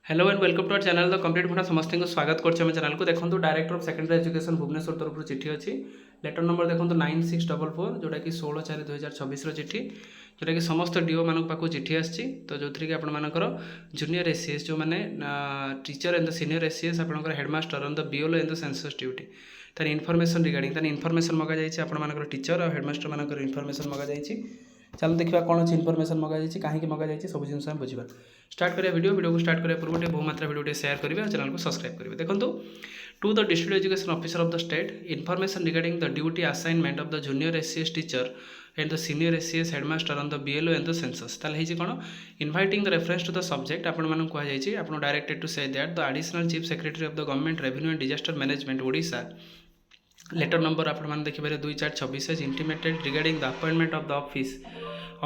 Hello and welcome to our channel the complete भुना समस्त को स्वागत करछे हम चैनल को देखंतु director of secondary education Bhubaneswar तरफ चिठी अछि लेटर नंबर देखंतु 9644 जोटा कि 16/4/2026 रो चिठी जोटा कि समस्त डीओ मानक पाखु चिठी आछि तो जोथरि कि आपण मानकर जूनियर एसीएस जो माने teacher and the senior ACS आपनकर headmaster on the BLO and the census duty तार इनफॉरमेशन रिगार्डिंग तार इनफॉरमेशन मगा जाइछि आपण मानकर टीचर और हेडमास्टर मानकर इनफॉरमेशन मगा जाइछि। चलो देखा कौन अच्छी इनफॉरमेशन मगा जाइए कहीं मगा जाइए सब जिन बुझा स्टार्ट करिया वीडियो को स्टार्ट करिया पूर्व बहुमात्रा वीडियो शेयर करेंगे और चैनल को सब्सक्राइब करेंगे। देखो to the district education officer of the state information regarding the duty assignment of the junior ACS teacher and the senior ACS headmaster on the BLO and the census ताल है कौन inviting the reference to the subject आपण कहुई आप directed to say that the additional chief secretary of the government revenue and disaster management Odisha letter number आपण देखिए 2/4/26 intimated regarding the appointment of the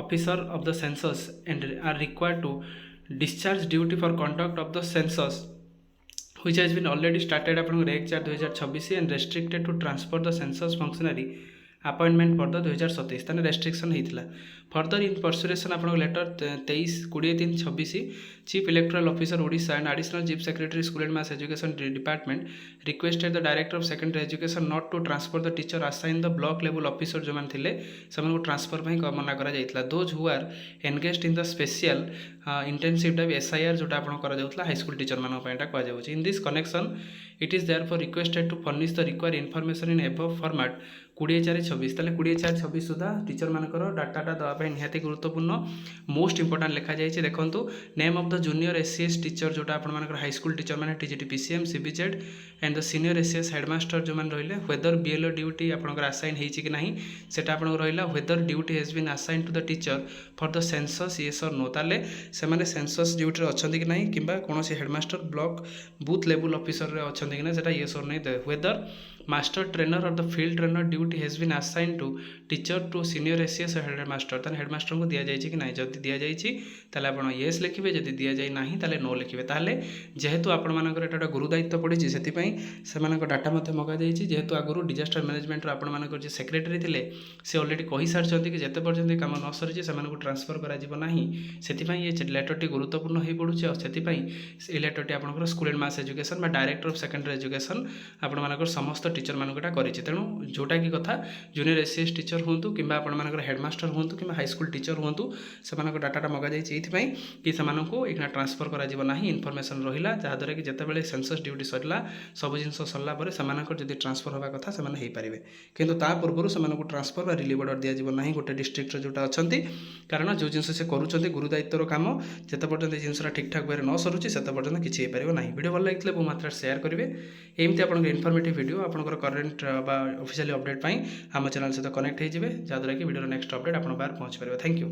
officer of the census and are required to discharge duty for conduct of the census which has been already started upon 1/4/2026 and restricted to transfer the census functionary appointment for the 2027 ताने restriction होता further in pursuance आप letter 23/20/3/26 chief electoral officer Odisha and additional chief secretary school and mass education department requested the director of secondary education not to transfer the teacher assign the block level officer जो मैंने से transfer मना कर those who are engaged in the special intensive type SIR जोटा आपड़ा high school teacher मानक कहु in this connection it is there for requested to furnish the require information in above format 20/4/26 ताले 20/4/26 सुधा टीचर मानकर डाटाटा देवाई निहाती गुरुत्वपूर्ण मोस्ट इंपोर्टाट लिखा जाइए। देखो name of the junior ACS teacher जोटा आप हाईस्कूल टीचर मैंने TGT PCM CBZ and the senior ACS headmaster जो मैंने रही वेदर बीएलओ ड्यूटी आपंकर आसाइन होती कि नहीं सेटा आप रहा whether duty has been assign to the teacher for the census yes और नो ताले से सेंसस ड्यूटी अच्छा कि नहीं कि कौन headmaster block booth level officer अच्छा कि ना येस और नहीं वेदर मास्टर ट्रेनर और the field trainer duty has been assign to teacher to senior ACS headmaster ताले हेडमास्टर को दि जाए कि ना जब दि जाए आप येस लिखे जब दि जाए ना ताले नो लिखे ताले जेहेतु आपर एटा गुरु दायित्व पड़ी से डाटा मगा जेहेतु आगुरी डिजास्टर मैनेजमेंट आपर जो सेक्रेटरी थे सी अलरेडी कही सारी कि जिते पर्यटन काम न सरी से ट्रांसफर करा ये लेटरटी गुरुत्वपूर्ण हो पड़ुचे और से लेटरटी आप school and mass education director of secondary education आपर समस्त टीचर मानकटा करें तेणु जोटा कि कथा जूनियर एसीएस टीचर हूँ कि आपर हेडमास्टर हूँ कि हाईस्कूल टीचर हूँ से डाटा मगा जाइए कि से ट्रांसफर करा इनफॉरमेशन रहा जहाँद्वारा कि जितेबाला सेंसस ड्यूटी सरला सब जिन सरला जब ट्रांसफर होगा कथा से पारे किंतु ता पूर्व से ट्रांसफर रिलीव ऑर्डर दिज्व गोटे डिस्ट्रिक्ट जोटा अच्छा कारण जो जिन से करुँच गुरु दायित्वर कम जिते पर्यटन जिनसा ठीक ठाक भाव न सरुच्ची से पर्यटन किसी हो पार ना वीडियो भल लगे बहु मात्रा शेयर करेंगे एमती आप इनफर्मेटिव वीडियो आपंकर करेन्ट ऑफिशियली अपडेट आम चैनल सहित कनेक्ट हो जहाँद्वारा कि वीडियो नेक्स्ट अपडेट आप पहुँच पार। Thank you.